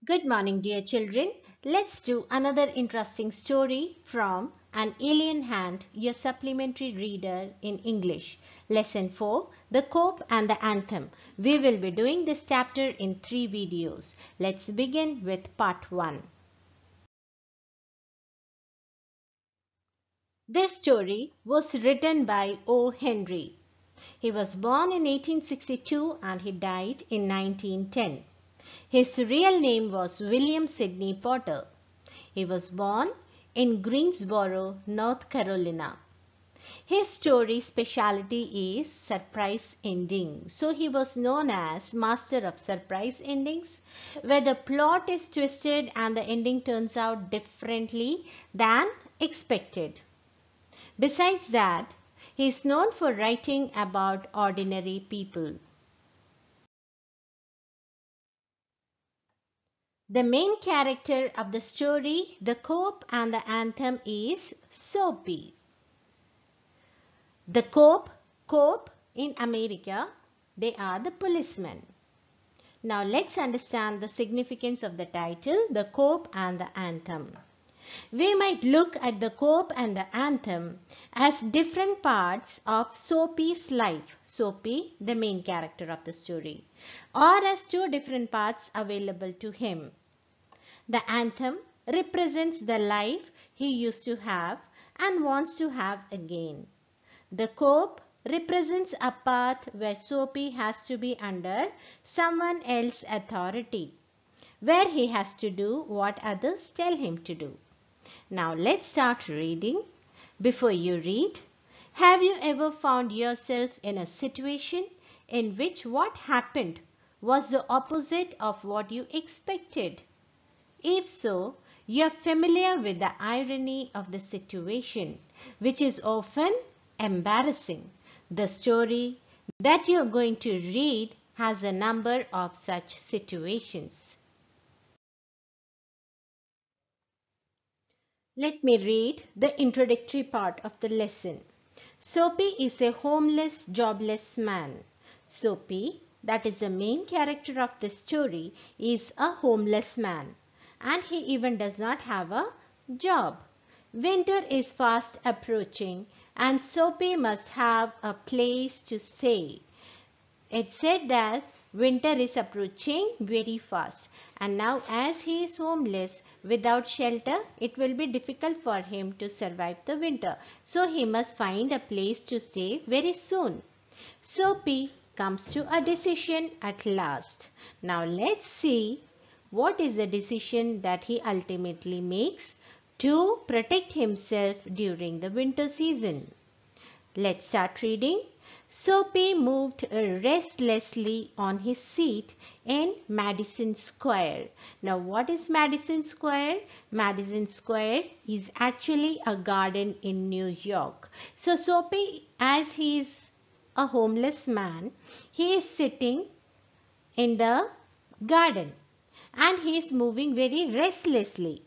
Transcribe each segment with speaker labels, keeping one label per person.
Speaker 1: Good morning, dear children. Let's do another interesting story from An Alien Hand, your supplementary reader in English. Lesson 4, The Cope and the Anthem. We will be doing this chapter in 3 videos. Let's begin with part 1. This story was written by O. Henry. He was born in 1862 and he died in 1910. His real name was William Sidney Potter. He was born in Greensboro, North Carolina. His story's specialty is surprise ending. So he was known as master of surprise endings, where the plot is twisted and the ending turns out differently than expected. Besides that, he is known for writing about ordinary people. The main character of the story, The Cope and the Anthem, is Soapy. The Cope in America, they are the policemen. Now let's understand the significance of the title, The Cope and the Anthem. We might look at the Cope and the Anthem as different parts of Soapy's life. Soapy, the main character of the story, or as two different parts available to him. The anthem represents the life he used to have and wants to have again. The cope represents a path where Soapy has to be under someone else's authority, where he has to do what others tell him to do. Now let's start reading. Before you read, have you ever found yourself in a situation in which what happened was the opposite of what you expected? If so, you are familiar with the irony of the situation, which is often embarrassing. The story that you are going to read has a number of such situations. Let me read the introductory part of the lesson. Soapy is a homeless, jobless man. Soapy, that is the main character of the story, is a homeless man. And he even does not have a job. Winter is fast approaching and Soapy must have a place to stay. It's said that winter is approaching very fast, and now as he is homeless without shelter, it will be difficult for him to survive the winter. So he must find a place to stay very soon. Soapy comes to a decision at last. Now let's see what is the decision that he ultimately makes to protect himself during the winter season. Let's start reading. Soapy moved restlessly on his seat in Madison Square. Now what is Madison Square? Madison Square is actually a garden in New York. So Soapy, as he is a homeless man, he is sitting in the garden and he is moving very restlessly.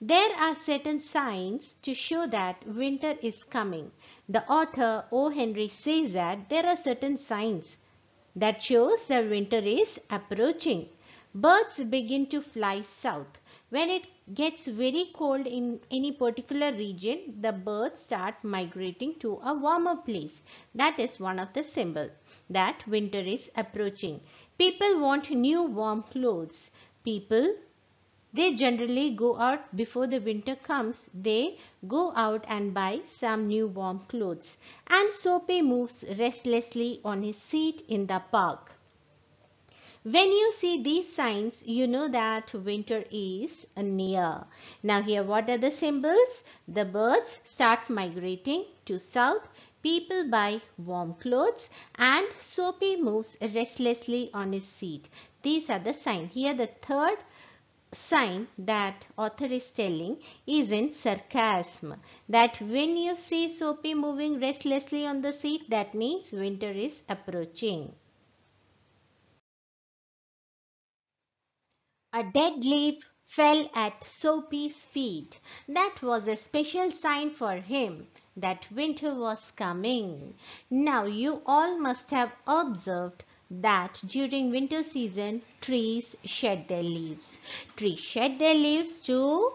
Speaker 1: There are certain signs to show that winter is coming. The author O. Henry says that there are certain signs that shows that winter is approaching. Birds begin to fly south. When it gets very cold in any particular region, the birds start migrating to a warmer place. That is one of the symbols that winter is approaching. People want new warm clothes. People, they generally go out before the winter comes. They go out and buy some new warm clothes. And Soapy moves restlessly on his seat in the park. When you see these signs, you know that winter is near. Now here what are the symbols? The birds start migrating to south. People buy warm clothes and Soapy moves restlessly on his seat. These are the signs. Here the third sign that author is telling is in sarcasm. That when you see Soapy moving restlessly on the seat, that means winter is approaching. A dead leaf fell at Soapy's feet. That was a special sign for him that winter was coming. Now you all must have observed that during winter season trees shed their leaves. Trees shed their leaves to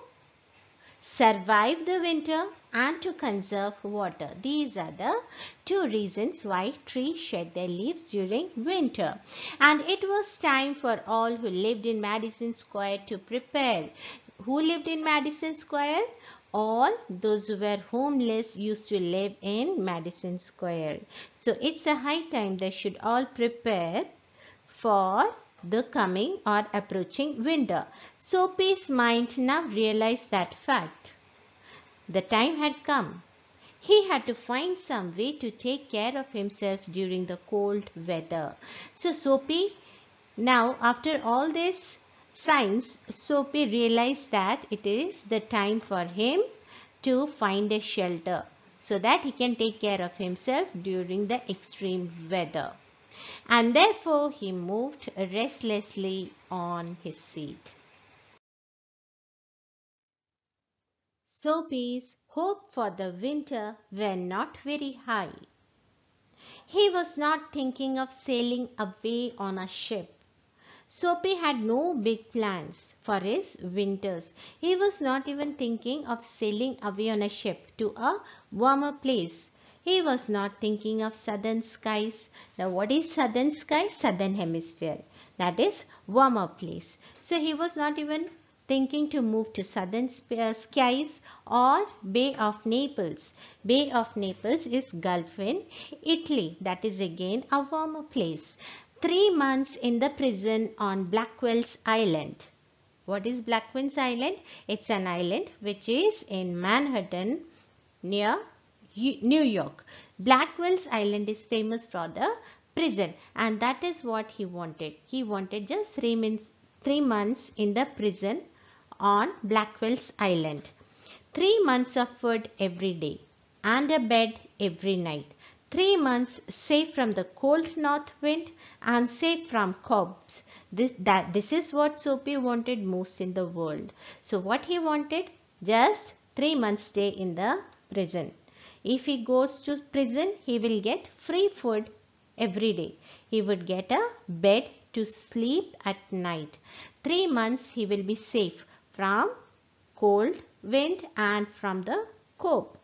Speaker 1: survive the winter and to conserve water. These are the two reasons why trees shed their leaves during winter. And it was time for all who lived in Madison Square to prepare. Who lived in Madison Square? All those who were homeless used to live in Madison Square. So it's a high time they should all prepare for the coming or approaching winter. Soapy's mind now realized that fact. The time had come. He had to find some way to take care of himself during the cold weather. So Soapy, now after all this science, Soapy realized that it is the time for him to find a shelter so that he can take care of himself during the extreme weather. And therefore he moved restlessly on his seat. Soapy's hope for the winter were not very high. He was not thinking of sailing away on a ship. Soapy had no big plans for his winters. He was not even thinking of sailing away on a ship to a warmer place. He was not thinking of southern skies. Now what is southern sky? Southern hemisphere. That is warmer place. So he was not even thinking to move to southern skies or Bay of Naples. Bay of Naples is Gulf in Italy. That is again a warmer place. 3 months in the prison on Blackwell's Island. What is Blackwell's Island? It's an island which is in Manhattan near New York. Blackwell's Island is famous for the prison, and that is what he wanted. He wanted just 3 months in the prison on Blackwell's Island. 3 months of food every day and a bed every night. 3 months safe from the cold north wind and safe from cobs. This is what Soapy wanted most in the world. So what he wanted? Just 3 months stay in the prison. If he goes to prison, he will get free food every day. He would get a bed to sleep at night. 3 months he will be safe from cold wind and from the cold.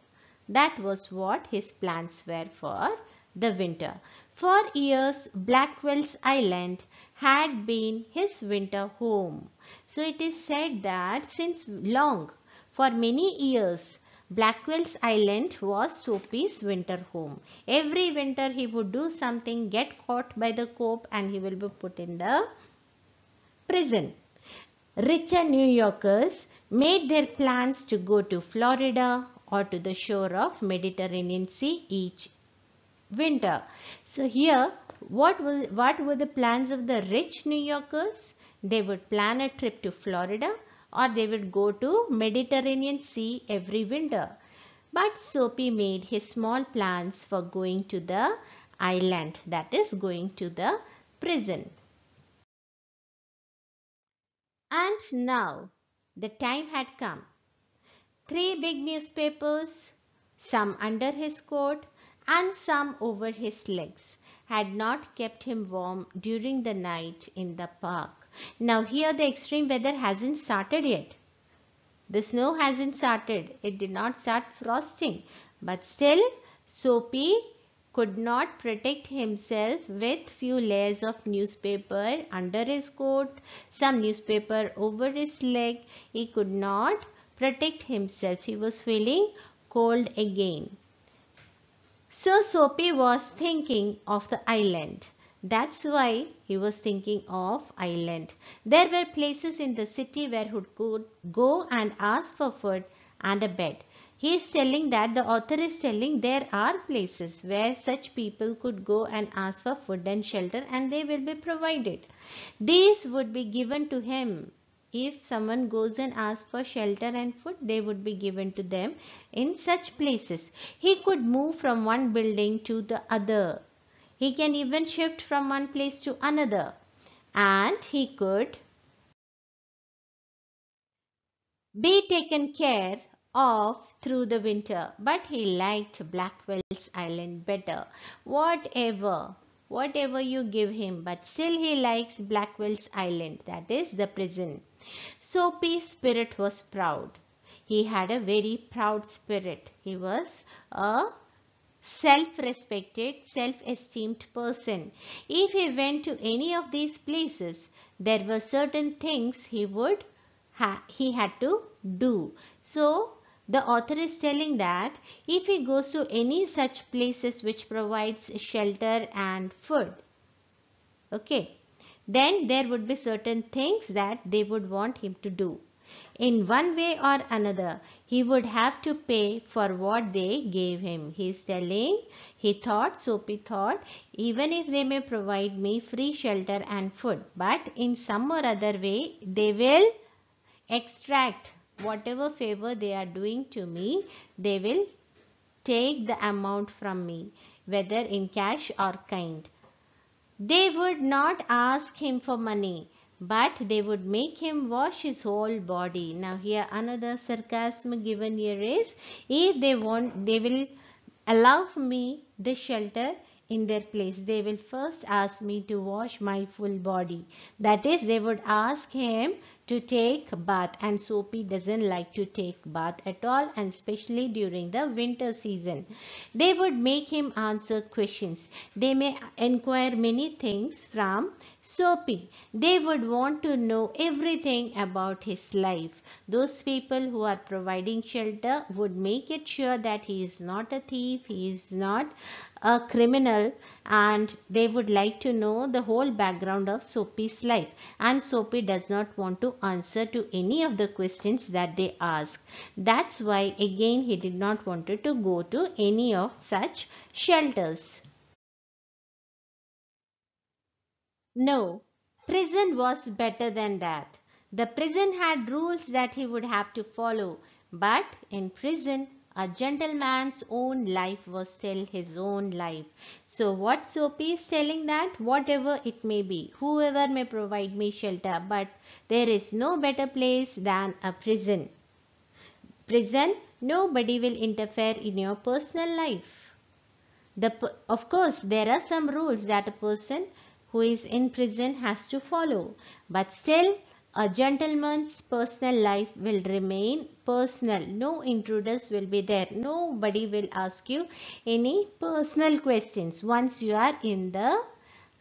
Speaker 1: That was what his plans were for the winter. For years, Blackwell's Island had been his winter home. So it is said that since long, for many years, Blackwell's Island was Soapy's winter home. Every winter he would do something, get caught by the cope, and he will be put in the prison. Richer New Yorkers made their plans to go to Florida or to the shore of Mediterranean Sea each winter. So here, what were the plans of the rich New Yorkers? They would plan a trip to Florida or they would go to Mediterranean Sea every winter. But Soapy made his small plans for going to the island, that is going to the prison. And now the time had come. 3 big newspapers, some under his coat and some over his legs, had not kept him warm during the night in the park. Now here the extreme weather hasn't started yet. The snow hasn't started. It did not start frosting. But still, Soapy could not protect himself with few layers of newspaper under his coat, some newspaper over his leg. He could not protect himself. He was feeling cold again. So Soapy was thinking of the island. That's why he was thinking of island. There were places in the city where he could go and ask for food and a bed. He is telling that, the author is telling, there are places where such people could go and ask for food and shelter and they will be provided. These would be given to him. If someone goes and asks for shelter and food, they would be given to them in such places. He could move from one building to the other. He can even shift from one place to another. And he could be taken care of through the winter. But he liked Blackwell's Island better. Whatever whatever you give him, but still he likes Blackwell's Island, that is the prison. Soapy's spirit was proud. He had a very proud spirit. He was a self-respected, self-esteemed person. If he went to any of these places, there were certain things he had to do. So the author is telling that if he goes to any such places which provides shelter and food, okay, then there would be certain things that they would want him to do. In one way or another, he would have to pay for what they gave him. He is telling, Soapy thought, even if they may provide me free shelter and food, but in some or other way, they will extract whatever favor they are doing to me, they will take the amount from me, whether in cash or kind. They would not ask him for money, but they would make him wash his whole body. Now here another sarcasm given here is, if they want, they will allow me the shelter in their place. They will first ask me to wash my full body. That is, they would ask him to take bath, and Soapy doesn't like to take bath at all, and especially during the winter season. They would make him answer questions. They may inquire many things from Soapy. They would want to know everything about his life. Those people who are providing shelter would make it sure that he is not a thief, he is not a criminal, and they would like to know the whole background of Soapy's life. And Soapy does not want to answer to any of the questions that they ask. That's why again he did not want to go to any of such shelters. No, prison was better than that. The prison had rules that he would have to follow, but in prison, a gentleman's own life was still his own life. So what Soapy is telling, that whatever it may be, whoever may provide me shelter, but there is no better place than a prison. Prison, nobody will interfere in your personal life. Of course, there are some rules that a person who is in prison has to follow, but still a gentleman's personal life will remain personal. No intruders will be there. Nobody will ask you any personal questions once you are in the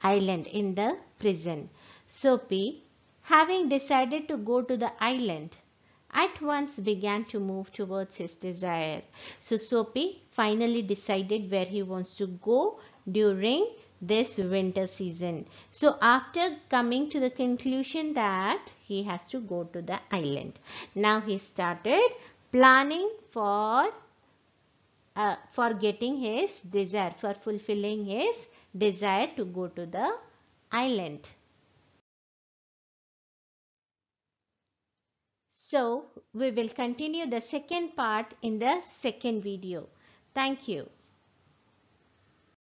Speaker 1: island, in the prison. Soapy, having decided to go to the island, at once began to move towards his desire. So Soapy finally decided where he wants to go during this winter season. So after coming to the conclusion that he has to go to the island, now he started planning for getting his desire, for fulfilling his desire to go to the island. So we will continue the second part in the second video. Thank you.